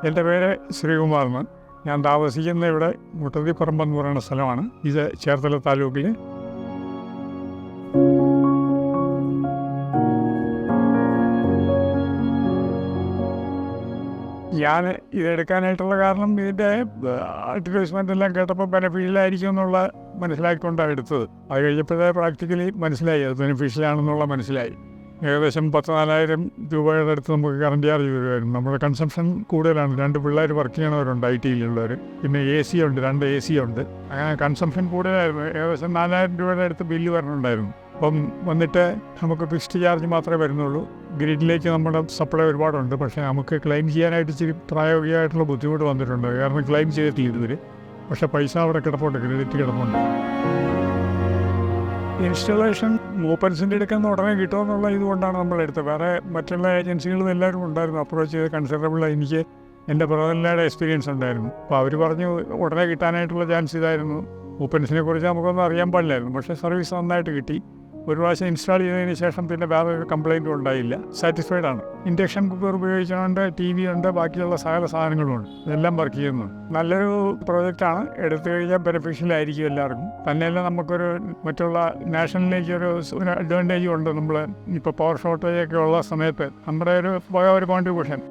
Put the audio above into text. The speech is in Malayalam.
എൻ്റെ പേര് ശ്രീകുമാർ എന്ന്. ഞാൻ താമസിക്കുന്ന ഇവിടെ മുട്ടത്തിപ്പറമ്പ് എന്ന് പറയുന്ന സ്ഥലമാണ്. ഇത് ചേർത്തല താലൂക്കിൽ. ഞാൻ ഇതെടുക്കാനായിട്ടുള്ള കാരണം ഇതിൻ്റെ അഡ്വർടൈസ്മെൻ്റ് എല്ലാം കേട്ടപ്പോൾ ബെനഫിഷ്യലായിരിക്കും എന്നുള്ള മനസ്സിലാക്കിക്കൊണ്ടാണ് എടുത്തത്. അത് കഴിഞ്ഞപ്പോഴേ പ്രാക്ടിക്കലി മനസ്സിലായി അത് ബെനഫിഷ്യലാണെന്നുള്ള മനസ്സിലായി. ഏകദേശം 14,000 രൂപയുടെ അടുത്ത് നമുക്ക് കറണ്ട് ചാർജ് വരുമായിരുന്നു. നമ്മുടെ കൺസംഷൻ കൂടുതലാണ്. 2 പിള്ളേർ വർക്ക് ചെയ്യണവരുണ്ട് ഐ ടിയിലുള്ളവർ. പിന്നെ AC ഉണ്ട്, 2 AC ഉണ്ട്. അങ്ങനെ കൺസംഷൻ കൂടുതലായിരുന്നു. ഏകദേശം 4,000 രൂപയുടെ അടുത്ത് ബില്ല് വരണുണ്ടായിരുന്നു. അപ്പം വന്നിട്ട് നമുക്ക് ഫിക്സ്ഡ് ചാർജ് മാത്രമേ വരുന്നുള്ളൂ. ഗ്രിഡിലേക്ക് നമ്മുടെ സപ്ലൈ ഒരുപാടുണ്ട്. പക്ഷേ നമുക്ക് ക്ലെയിം ചെയ്യാനായിട്ട് ഇച്ചിരി പ്രായോഗികമായിട്ടുള്ള ബുദ്ധിമുട്ട് വന്നിട്ടുണ്ട്. കാരണം ക്ലെയിം ചെയ്തിട്ടില്ല ഇതുവരെ. പക്ഷേ പൈസ അവിടെ കിടപ്പുണ്ട്, ക്രെഡിറ്റ് കിടപ്പുണ്ട്. ഇൻസ്റ്റലേഷൻ മൂപ്പൻസിൻ്റെ എടുക്കുന്ന ഉടനെ കിട്ടുമെന്നുള്ള ഇതുകൊണ്ടാണ് നമ്മളെടുത്തത്. വേറെ മറ്റുള്ള ഏജൻസികളും എല്ലാവരും ഉണ്ടായിരുന്നു അപ്രോച്ച് ചെയ്ത്. കൺസിഡറബിൾ എനിക്ക് എൻ്റെ ബ്രദറിൻ്റെ എക്സ്പീരിയൻസ് ഉണ്ടായിരുന്നു. അപ്പോൾ അവർ പറഞ്ഞു ഉടനെ കിട്ടാനായിട്ടുള്ള ചാൻസ് ഇതായിരുന്നു. മൂപ്പൻസിനെ കുറിച്ച് നമുക്കൊന്നും അറിയാൻ പാടില്ലായിരുന്നു. പക്ഷേ സർവീസ് നന്നായിട്ട് കിട്ടി. ഒരു പ്രാവശ്യം ഇൻസ്റ്റാൾ ചെയ്തതിന് ശേഷം പിന്നെ വേറെ ഒരു കംപ്ലയിൻറ്റും ഉണ്ടായില്ല. സാറ്റിസ്ഫൈഡ് ആണ്. ഇൻഡക്ഷൻ കുക്കർ ഉപയോഗിച്ചുകൊണ്ട് TV ഉണ്ട്, ബാക്കിയുള്ള സകല സാധനങ്ങളുമുണ്ട്. ഇതെല്ലാം വർക്ക് ചെയ്യുന്നുണ്ട്. നല്ലൊരു പ്രോജക്റ്റാണ്. എടുത്തു കഴിഞ്ഞാൽ ബെനിഫിഷ്യലായിരിക്കും എല്ലാവർക്കും. തന്നെയല്ല നമുക്കൊരു മറ്റുള്ള നാഷണലിലേക്ക് ഒരു അഡ്വാൻറ്റേജും ഉണ്ട്. നമ്മൾ ഇപ്പോൾ പവർ ഷോർട്ടേജൊക്കെ ഉള്ള സമയത്ത് നമ്മുടെ ഒരു കോൺട്രിബ്യൂഷൻ